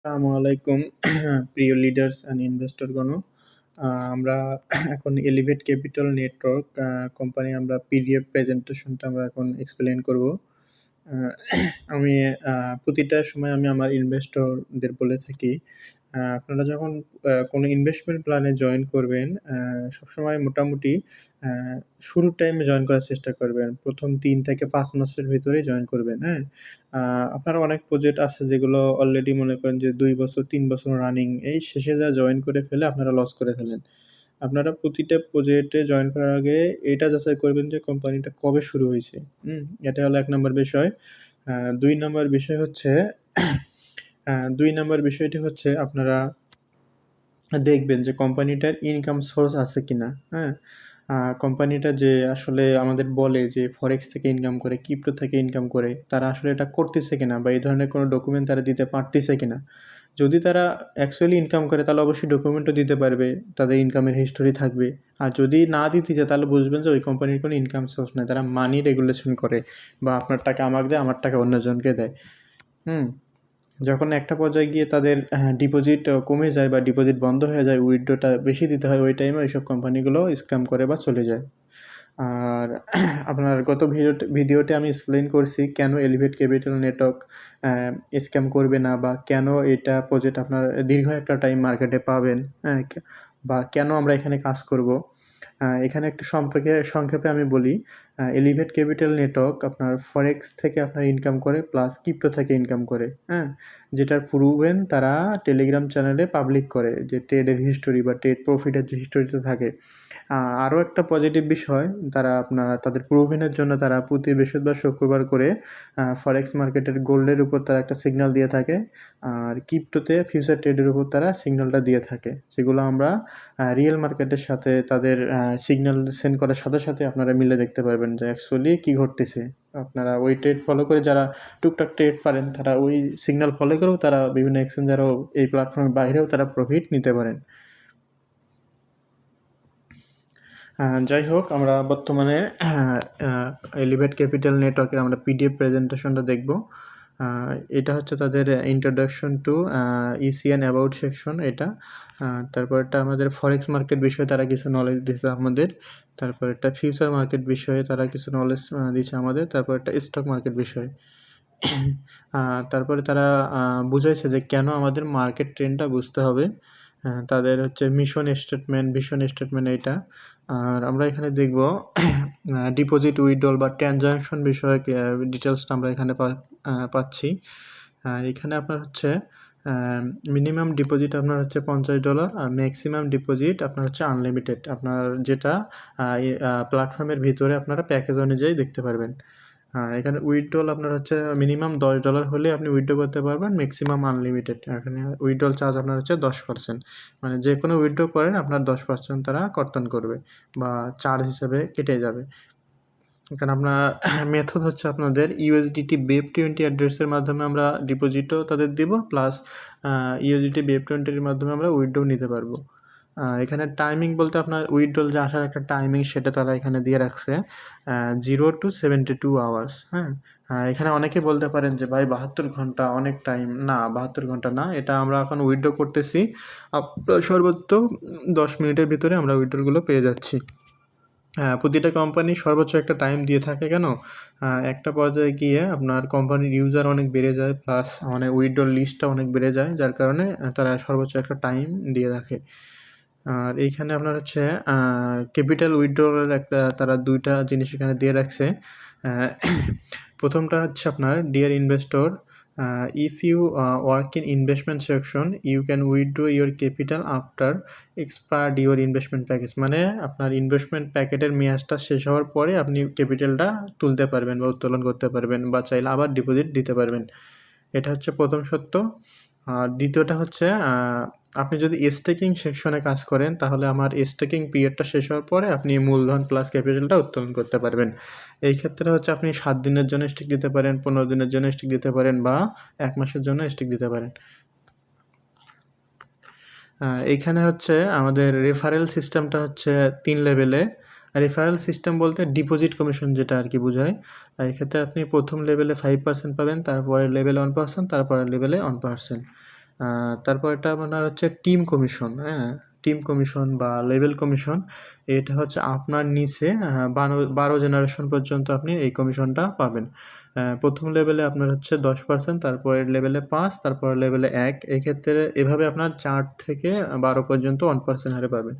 আসসালামু আলাইকুম প্রিয় লিডার্স অ্যান্ড ইনভেস্টরগণ। আমরা এখন এলিভেট ক্যাপিটাল নেটওয়ার্ক কোম্পানি আমরা পিডিএফ প্রেজেন্টেশনটা আমরা এখন এক্সপ্লেইন করব। আ আমি প্রতিটা সময় আমি আমার ইনভেস্টরদের বলে থাকি, আপনারা যখন কোনো ইনভেস্টমেন্ট প্ল্যানে জয়েন করবেন, সবসময় মোটামুটি আ শুরুর টাইমে জয়েন করার চেষ্টা করবেন। ১ম ৩ থেকে ৫ মাসের ভেতরেই জয়েন করবেন, হ্যাঁ? আ আপনার অনেক প্রজেক্ট আছে যেগুলো অলরেডি মনে করেন যে ২ বছর ৩ বছর রানিং। এই শেষে যা জয়েন করে ফেলে আপনারা লস করে ফেলেন। আপনারা প্রতিটা প্রজেক্টে জয়েন করার আগে এটা যাচাই করবেন যে কোম্পানিটা কবে শুরু হইছে, এটা হলো ১ নাম্বার বিষয়। আ ২ নাম্বার বিষয় হচ্ছে ২ নাম্বার বিষয়টি হচ্ছে আপনারা দেখবেন যে কোম্পানিটার ইনকাম সোর্স আছে কিনা, হ্যাঁ? কোম্পানিটা যে আসলে আমাদের বলে যে ফরেক্স থেকে ইনকাম করে, ক্রিপ্টো থেকে ইনকাম করে, তারা আসলে এটা করতেছে কিনা বা এই ধরনের কোনো ডকুমেন্ট তারা দিতে পারতেছে কিনা? যদি তারা অ্যাকচুয়ালি ইনকাম করে তাহলে অবশ্যই ডকুমেন্টও দিতে পারবে, তাদের ইনকামের হিস্টোরি থাকবে। আর যদি না দিতেছে তাহলে বুঝবেন যে ওই কোম্পানির কোনো ইনকাম সোর্স নাই। তারা মানি রেগুলেশন করে বা আপনার টাকা আমাকে দেয়, আমার টাকা অন্যজনকে দেয়। হুম? যখন একটা পর্যায়ে গিয়ে তাদের ডিপোজিট কমে যায় বা ডিপোজিট বন্ধ হয়ে যায়, উইথড্রটা বেশি দিতে হয়, ওই টাইমে ওইসব কোম্পানিগুলো স্ক্যাম করে বা চলে যায়। আর আপনার গত ভিডিওতে আমি এক্সপ্লেইন করছি কেন এলিভেট ক্যাপিটাল নেটওয়ার্ক স্ক্যাম করবে না বা কেন এটা প্রজেক্ট আপনার দীর্ঘ একটা টাইম মার্কেটে পাবেন, হ্যাঁ? বা কেন আমরা এখানে কাজ করব। এখানে একটু সংক্ষেপে আমি বলি, এলিভেট ক্যাপিটাল নেটওয়ার্ক আপনার ফরেক্স থেকে আপনার ইনকাম করে প্লাস ক্রিপ্টো থেকে ইনকাম করে, হ্যাঁ? যেটার প্রুভেন তারা টেলিগ্রাম চ্যানেলে পাবলিক করে যে ট্রেডের হিস্টোরি বা ট্রেড প্রফিটের যে হিস্টোরিতে থাকে। আরও একটা পজিটিভ বিষয়, তারা তাদের প্রুভেনের জন্য তারা প্রতি বৃহস্পতিবার শুক্রবার করে ফরেক্স মার্কেটের গোল্ডের উপর তারা একটা সিগন্যাল দিয়ে থাকে। আর ক্রিপ্টোতে ফিউচার ট্রেডের উপর তারা সিগন্যালটা দিয়ে থাকে। যেগুলো আমরা রিয়েল মার্কেটের সাথে তাদের সিগন্যাল সেন্ড করার সাথে, সাথে আপনারা মিলে দেখতে পারবেন যে অ্যাকচুয়ালি কী ঘটতেছে। আপনারা ওই ট্রেড ফলো করে যারা টুকটাক ট্রেড পারেন, তারা ওই সিগন্যাল ফলো করেও তারা বিভিন্ন এক্সচেঞ্জারও এই প্ল্যাটফর্মের বাইরেও তারা প্রফিট নিতে পারেন। যাই হোক, আমরা বর্তমানে এলিভেট ক্যাপিটাল নেটওয়ার্কের আমরা পিডিএফ প্রেজেন্টেশনটা দেখব। এটা হচ্ছে তাদের ইন্ট্রোডাকশন টু ইসিএন অ্যাবাউট সেকশন এটা। তারপরটা আমাদের ফরেক্স মার্কেট বিষয়ে তারা কিছু নলেজ দিছে আমাদের। তারপরেরটা ফিউচার মার্কেট বিষয়ে তারা কিছু নলেজ দিছে আমাদের। তারপরেরটা স্টক মার্কেট বিষয়ে। তারপরে তারা বুঝাইছে যে কেন আমাদের মার্কেট ট্রেন্ডটা বুঝতে হবে। তাদের হচ্ছে ভিশন স্টেটমেন্ট এইটা। আর আমরা এখানে দেখব ডিপোজিট উইথড্রল বা ট্রানজাকশন বিষয়ক ডিটেলসটা আমরা এখানে পাচ্ছি। এখানে আপনার হচ্ছে মিনিমাম ডিপোজিট আপনার হচ্ছে $50 আর ম্যাক্সিমাম ডিপোজিট আপনার হচ্ছে আনলিমিটেড। আপনার যেটা প্ল্যাটফর্মের ভিতরে আপনারা প্যাকেজ অনুযায়ী দেখতে পারবেন। এখানে উইথড্রল আপনার হচ্ছে মিনিমাম $10 হলে আপনি উইথড্র করতে পারবেন, ম্যাক্সিমাম আনলিমিটেড। এখানে উইথড্রল চার্জ আপনার হচ্ছে 10%। মানে যে কোনো উইথড্র করেন আপনার 10% তারা কর্তন করবে বা চার্জ হিসেবে কেটে যাবে। এখানে আপনার মেথড হচ্ছে আপনাদের USDT BEP20 অ্যাড্রেসের মাধ্যমে আমরা ডিপোজিটও তাদের দিব, প্লাস USDT BEP20 এর মাধ্যমে আমরা উইথড্র নিতে পারবো। এখানে টাইমিং বলতে আপনার উইথড্রল যে আসার একটা টাইমিং সেটা তারা এখানে দিয়ে রাখছে 0 to 72 আওয়ার্স, হ্যাঁ? এখানে অনেকে বলতে পারেন যে ভাই 72 ঘন্টা অনেক টাইম। না, 72 ঘন্টা না, এটা আমরা এখন উইথড্র করতেছি সর্বোচ্চ 10 মিনিটের ভিতরে আমরা উইথড্রগুলো পেয়ে যাচ্ছি। প্রতিটা কোম্পানি সর্বোচ্চ একটা টাইম দিয়ে থাকে কেন? একটা পর্যায়ে গিয়ে আপনার কোম্পানির ইউজার অনেক বেড়ে যায়, প্লাস মানে উইথড্রল লিস্টটা অনেক বেড়ে যায়, যার কারণে তারা সর্বোচ্চ একটা টাইম দিয়ে রাখে। আর এইখানে আপনার হচ্ছে ক্যাপিটাল উইথড্রলের একটা তারা 2টা জিনিস এখানে দিয়ে রাখছে। প্রথমটা হচ্ছে আপনার dear investor, if you work in investment section you can withdraw your capital after expired your investment package. মানে আপনার ইনভেস্টমেন্ট প্যাকেটের মেয়াদটা শেষ হওয়ার পরে আপনি ক্যাপিটালটা তুলতে পারবেন বা উত্তোলন করতে পারবেন বা চাইলে আবার ডিপোজিট দিতে পারবেন। এটা হচ্ছে প্রথম সত্য। আর দ্বিতীয়টা হচ্ছে আপনি যদি স্টেকিং সেকশনে কাজ করেন তাহলে আমার স্টেকিং পিরিয়ডটা শেষ হওয়ার পরে আপনি মূলধন প্লাস ক্যাপিটালটা উত্তোলন করতে পারবেন। এই ক্ষেত্রে হচ্ছে আপনি 7 দিনের জন্য স্টিক দিতে পারেন, 15 দিনের জন্য স্টিক দিতে পারেন বা 1 মাসের জন্য স্টিক দিতে পারেন। এইখানে হচ্ছে আমাদের রেফারেল সিস্টেমটা হচ্ছে 3 লেভেলে। রেফারেল সিস্টেম বলতে ডিপোজিট কমিশন যেটা আর কি বোঝায়। এক্ষেত্রে আপনি প্রথম লেভেলে 5% পাবেন, তারপরের লেভেলে 1%, তারপরের লেভেলে 1%। তারপর এটা আপনার হচ্ছে টিম কমিশন, হ্যাঁ, টিম কমিশন বা লেভেল কমিশন। এটা হচ্ছে আপনার নিচে 12 জেনারেশন পর্যন্ত আপনি এই কমিশনটা পাবেন। প্রথম লেভেলে আপনার হচ্ছে 10%, তারপরের লেভেলে 5, তারপর লেভেলে 1। এক্ষেত্রে এভাবে আপনার 4 থেকে 12 পর্যন্ত 1% হারে পাবেন।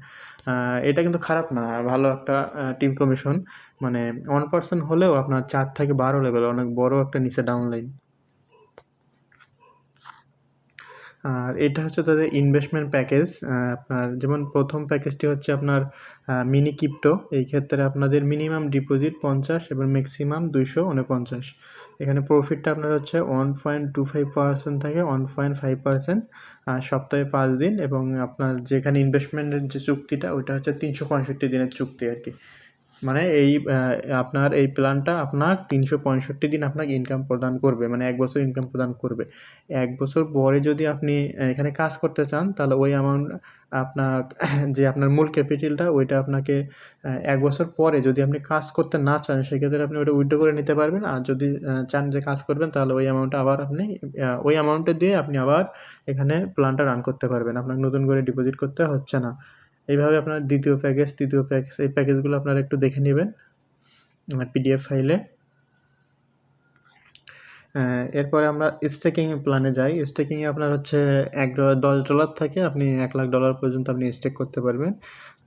এটা কিন্তু খারাপ না, ভালো একটা টিম কমিশন। মানে 1% হলেও আপনার 4 থেকে 12 লেভেল অনেক বড় একটা নিচে ডাউনলাইন। আর এটা হচ্ছে তাদের ইনভেস্টমেন্ট প্যাকেজ। আপনার যেমন প্রথম প্যাকেজটি হচ্ছে আপনার মিনি ক্রিপ্টো। এই ক্ষেত্রে আপনাদের মিনিমাম ডিপোজিট 50 এবং ম্যাক্সিমাম 249। এখানে প্রফিটটা আপনার হচ্ছে 1.25% থেকে 1.5%, সপ্তাহে 5 দিন। এবং আপনার যেখানে ইনভেস্টমেন্টের যে চুক্তিটা ওইটা হচ্ছে 365 দিনের চুক্তি আর কি। মানে আপনার এই প্ল্যানটা আপনার 365 দিন আপনাকে ইনকাম প্রদান করবে, মানে 1 বছর ইনকাম প্রদান করবে। 1 বছর পরে যদি আপনি এখানে কাজ করতে চান তাহলে ওই অ্যামাউন্ট আপনার যে আপনার মূল ক্যাপিটালটা ওইটা আপনাকে 1 বছর পরে যদি আপনি কাজ করতে না চান সেক্ষেত্রে আপনি ওইটা উইথড্র করে নিতে পারবেন। আর যদি চান যে কাজ করবেন তাহলে ওই অ্যামাউন্টটা আবার আপনি ওই অ্যামাউন্টটা দিয়ে আপনি আবার এখানে প্ল্যানটা রান করতে পারবেন, আপনাকে নতুন করে ডিপোজিট করতে হচ্ছে না। এইভাবে আপনার দ্বিতীয় প্যাকেজ, তৃতীয় প্যাকেজ, এই প্যাকেজগুলো আপনারা একটু দেখে নেবেন পিডিএফ ফাইলে। এরপরে আমরা স্টেকিং প্ল্যানে যাই। স্টেকিংয়ে আপনার হচ্ছে $10 থেকে আপনি $1,00,000 পর্যন্ত আপনি স্টেক করতে পারবেন।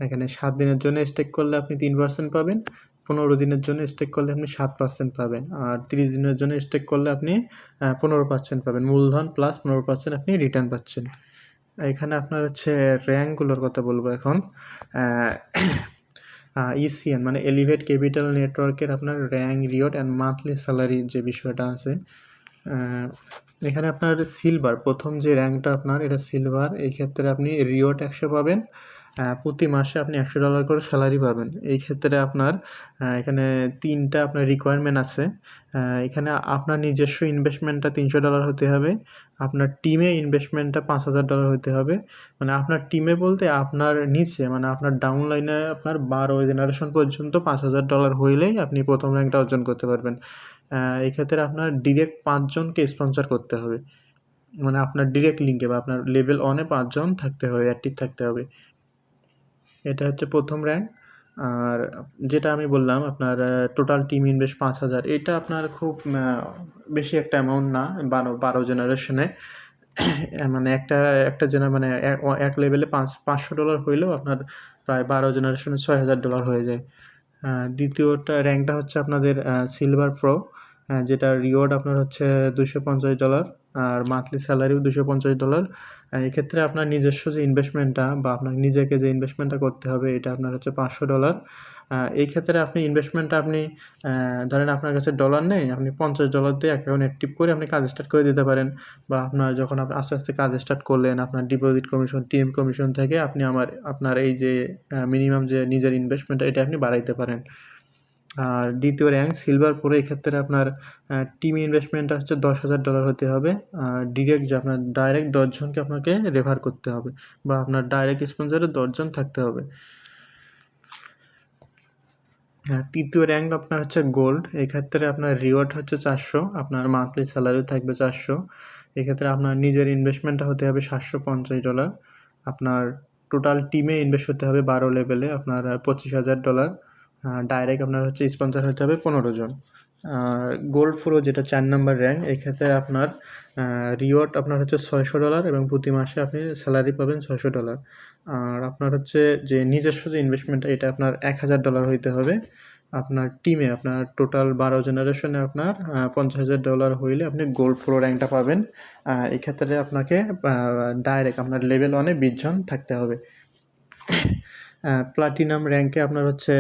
এখানে 7 দিনের জন্য স্টেক করলে আপনি 3% পাবেন, 15 দিনের জন্য স্টেক করলে আপনি 7% পাবেন, আর 30 দিনের জন্য স্টেক করলে আপনি 15% পাবেন। মূলধন প্লাস 15% আপনি রিটার্ন পাচ্ছেন। এখানে আপনার হচ্ছে র্যাঙ্কগুলোর কথা বলবো এখন। ইসিএন মানে এলিভেট ক্যাপিটাল নেটওয়ার্কের আপনার rank, reward and monthly salary যে বিষয়টা আছে, এখানে আপনার সিলভার প্রথম যে র্যাঙ্কটা আপনার এটা সিলভার। এই ক্ষেত্রে আপনি রিওয়ার্ড 100 পাবেন, প্রতি মাসে আপনি $100 করে স্যালারি পাবেন। এই ক্ষেত্রে আপনার এখানে 3টা আপনার রিকোয়ারমেন্ট আছে। এখানে আপনার নিজস্ব ইনভেস্টমেন্টটা $300 হতে হবে, আপনার টিমে ইনভেস্টমেন্টটা $5,000 হতে হবে। মানে আপনার টিমে বলতে আপনার নিচে মানে আপনার ডাউনলাইনে আপনার 12 জেনারেশন পর্যন্ত $5,000 হইলেই আপনি প্রথম র্যাঙ্কটা অর্জন করতে পারবেন। এই ক্ষেত্রে আপনার ডিরেক্ট 5 জনকে স্পন্সর করতে হবে, মানে আপনার ডিরেক্ট লিঙ্কে বা আপনার লেভেল 1-এ 5 জন থাকতে হবে, অ্যাক্টিভ থাকতে হবে। এটা হচ্ছে প্রথম র্যাঙ্ক। আর যেটা আমি বললাম আপনার টোটাল টিম ইনভেস্ট 5,000, এটা আপনার খুব বেশি একটা অ্যামাউন্ট না 12 জেনারেশনে। মানে একটা মানে এক লেভেলে $500 হইলেও আপনার প্রায় 12 জেনারেশনে $6,000 হয়ে যায়। দ্বিতীয়টা র্যাঙ্কটা হচ্ছে আপনাদের সিলভার প্রো, যেটা রিওয়ার্ড আপনার হচ্ছে $250 আর মান্থলি স্যালারিও $250। এক্ষেত্রে আপনার নিজস্ব যে ইনভেস্টমেন্টটা বা আপনার নিজেকে যে ইনভেস্টমেন্টটা করতে হবে এটা আপনার হচ্ছে $500। এই ক্ষেত্রে আপনি ইনভেস্টমেন্টটা আপনি ধরেন আপনার কাছে ডলার নেই, আপনি $50 দিয়ে অ্যাকাউন্ট অ্যাক্টিভ করে আপনি কাজ স্টার্ট করে দিতে পারেন। বা আপনার যখন আপনি আস্তে আস্তে কাজ স্টার্ট করলেন আপনার ডিপোজিট কমিশন, টিম কমিশন থেকে আপনি আপনার এই যে মিনিমাম যে নিজের ইনভেস্টমেন্টটা এটা আপনি বাড়াইতে পারেন। আর দ্বিতীয় র্যাঙ্ক সিলভার প্রো, এক্ষেত্রে আপনার টিম ইনভেস্টমেন্টটা হচ্ছে $10,000 হতে হবে। ডিরেক্ট যে আপনার ডাইরেক্ট 10 জনকে আপনাকে রেফার করতে হবে বা আপনার ডাইরেক্ট স্পন্সরে 10 জন থাকতে হবে। তৃতীয় র্যাঙ্ক আপনার হচ্ছে গোল্ড। এক্ষেত্রে আপনার রিওয়ার্ড হচ্ছে 400, আপনার মান্থলি স্যালারিও থাকবে 400। এক্ষেত্রে আপনার নিজের ইনভেস্টমেন্টটা হতে হবে $750। আপনার টোটাল টিমে ইনভেস্ট হতে হবে 12 লেভেলে আপনার $25,000। ডাইরেক্ট আপনার হচ্ছে স্পন্সর হতে হবে 15 জন। গোল্ড প্রো যেটা 4 নম্বর র্যাঙ্ক, এক্ষেত্রে আপনার রিওয়ার্ড আপনার হচ্ছে $600 এবং প্রতি মাসে আপনি স্যালারি পাবেন $600। আর আপনার হচ্ছে যে নিজস্ব যে ইনভেস্টমেন্টটা এটা আপনার $1,000 হইতে হবে। আপনার টিমে আপনার টোটাল 12 জেনারেশনে আপনার $50,000 হইলে আপনি গোল্ড প্রো র্যাঙ্কটা পাবেন। এক্ষেত্রে আপনাকে ডাইরেক্ট আপনার লেভেল 1-এ 20 জন থাকতে হবে। প্লাটিনাম র্যাঙ্কে আপনার হচ্ছে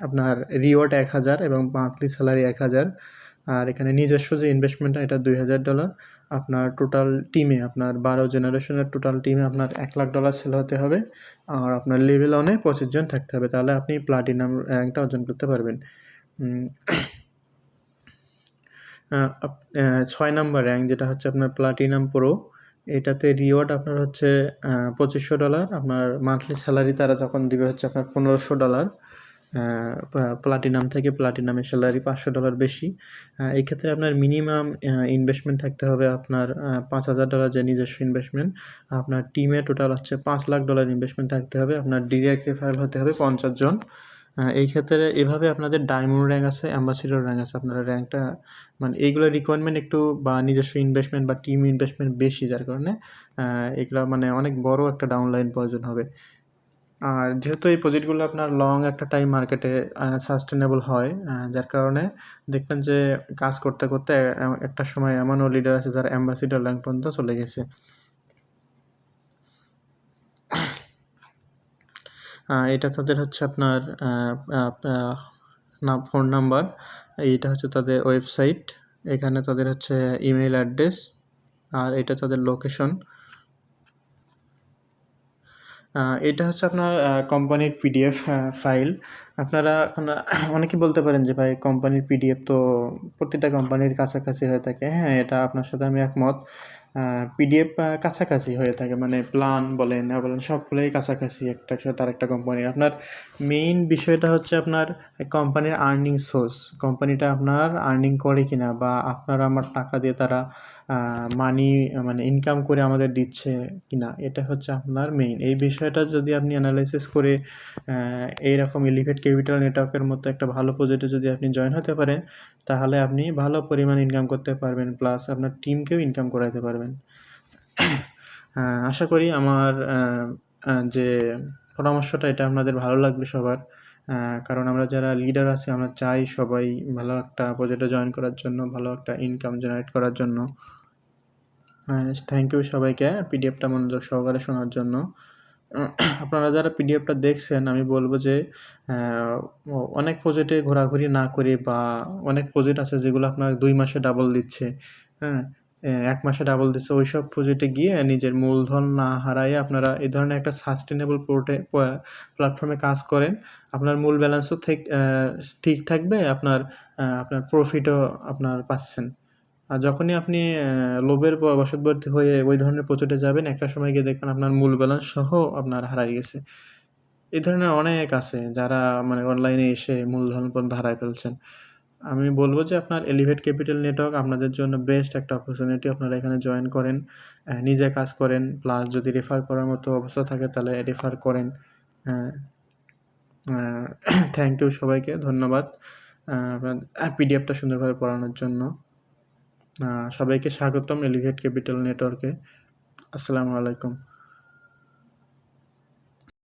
আপনার রিওয়ার্ড 1,000 এবং মান্থলি স্যালারি 1,000। আর এখানে নিজস্ব যে ইনভেস্টমেন্টটা এটা $2,000। আপনার টোটাল টিমে আপনার 12 জেনারেশনের টোটাল টিমে আপনার $1,00,000 সেল হতে হবে। আর আপনার লেভেল 1-এ 25 জন থাকতে হবে, তাহলে আপনি প্লাটিনাম র্যাঙ্কটা অর্জন করতে পারবেন। 6 নম্বর র্যাঙ্ক যেটা হচ্ছে আপনার প্লাটিনাম প্রো, এটাতে রিওয়ার্ড আপনার হচ্ছে $2,500। আপনার মান্থলি স্যালারি তারা তখন দিবে হচ্ছে আপনার $1,500। প্লাটিনাম থেকে প্লাটিনামের স্যালারি $500 বেশি। এই ক্ষেত্রে আপনার মিনিমাম ইনভেস্টমেন্ট থাকতে হবে আপনার $5,000 যে নিজস্ব ইনভেস্টমেন্ট। আপনার টিমে টোটাল হচ্ছে $5 লাখ ইনভেস্টমেন্ট থাকতে হবে। আপনার ডিরেক্ট রেফারেল হতে হবে 50 জন। এই ক্ষেত্রে এভাবে আপনাদের ডায়মন্ড র্যাঙ্ক আছে, অ্যাম্বাসিডর র্যাঙ্ক আছে। আপনারা র্যাঙ্কটা মানে এইগুলো রিকোয়ারমেন্ট একটু বা নিজস্ব ইনভেস্টমেন্ট বা টিম ইনভেস্টমেন্ট বেশি, যার কারণে এগুলা মানে অনেক বড় একটা ডাউনলাইন প্রয়োজন হবে। আর যেহেতু এই প্রজেক্টগুলো আপনার লং একটা টাইম মার্কেটে সাস্টেনেবল হয়, যার কারণে দেখবেন যে কাজ করতে করতে একটা সময় এমনও লিডার আছে যারা অ্যাম্বাসিডর র্যাঙ্ক পর্যন্ত চলে গেছে। এটা তাদের হচ্ছে আপনার ফোন নাম্বার, এইটা হচ্ছে তাদের ওয়েবসাইট, এখানে তাদের হচ্ছে ইমেল অ্যাড্রেস, আর এটা তাদের লোকেশন। এটা হচ্ছে আপনার কোম্পানির পিডিএফ ফাইল। আপনারা এখন অনেকেই বলতে পারেন যে ভাই কোম্পানির পিডিএফ তো প্রতিটা কোম্পানির কাছাকাছি হয়ে থাকে। হ্যাঁ, এটা আপনার সাথে আমি একমত। পিডিএফ কাছাকাছি হয়ে থাকে, মানে প্ল্যান বলেন না বলেন সবগুলোই কাছাকাছি একটা সাথে আরেকটা কোম্পানির। আপনার মেইন বিষয়টা হচ্ছে আপনার কোম্পানির আর্নিং সোর্স, কোম্পানিটা আপনার আর্নিং করে কিনা বা আপনার আমার টাকা দিয়ে তারা মানি মানে ইনকাম করে আমাদের দিচ্ছে কিনা, এটা হচ্ছে আপনার মেইন। এই বিষয়টা যদি আপনি অ্যানালাইসিস করে এইরকম এলিভেট ক্যাপিটাল নেটওয়ার্কের মতো একটা ভালো প্রজেক্টে যদি আপনি জয়েন হতে পারেন, তাহলে আপনি ভালো পরিমাণ ইনকাম করতে পারবেন, প্লাস আপনার টিমকেও ইনকাম করাতে পারবেন। আশা করি আমার যে পরামর্শটা এটা আপনাদের ভালো লাগবে সবার। কারণ আমরা যারা লিডার আছি আমরা চাই সবাই ভালো একটা প্রজেক্টে জয়েন করার জন্য, ভালো একটা ইনকাম জেনারেট করার জন্য। থ্যাংক ইউ সবাইকে পিডিএফটা মনোযোগ সহকারে শোনার জন্য। আপনারা যারা পিডিএফটা দেখছেন, আমি বলবো যে অনেক প্রজেক্টে ঘোরাঘুরি না করে, বা অনেক প্রজেক্ট আছে যেগুলো আপনার 2 মাসে ডাবল দিচ্ছে, হ্যাঁ 1 মাসে ডাবল দিচ্ছে, ওই সব প্রজেক্টে গিয়ে নিজের মূলধন না হারাইয়ে আপনারা এই ধরনের একটা সাস্টেনেবল প্ল্যাটফর্মে কাজ করেন। আপনার মূল ব্যালেন্সও ঠিক থাকবে, আপনার প্রফিটও আপনার পাচ্ছেন। আর যখনই আপনি লোভের বশবর্তী হয়ে ওই ধরনের প্রজেক্টে যাবেন, একটা সময় গিয়ে দেখবেন আপনার মূল ব্যালেন্স সহ আপনার হারায় গেছে। এই ধরনের অনেক আছে যারা মানে অনলাইনে এসে মূলধন পর্যন্ত হারায় ফেলছেন। আমি বলব যে আপনার এলিভেট ক্যাপিটাল নেটওয়ার্ক আপনাদের জন্য বেস্ট একটা অপরচুনিটি। আপনারা এখানে জয়েন করেন, নিজে কাজ করেন, প্লাস যদি রেফার করার মতো অবস্থা থাকে তাহলে রেফার করেন। থ্যাংক ইউ সবাইকে, ধন্যবাদ আপনার পিডিএফটা সুন্দরভাবে পড়ানোর জন্য। সবাইকে স্বাগতম এলিভেট ক্যাপিটাল নেটওয়ার্কে। আসসালামু আলাইকুম।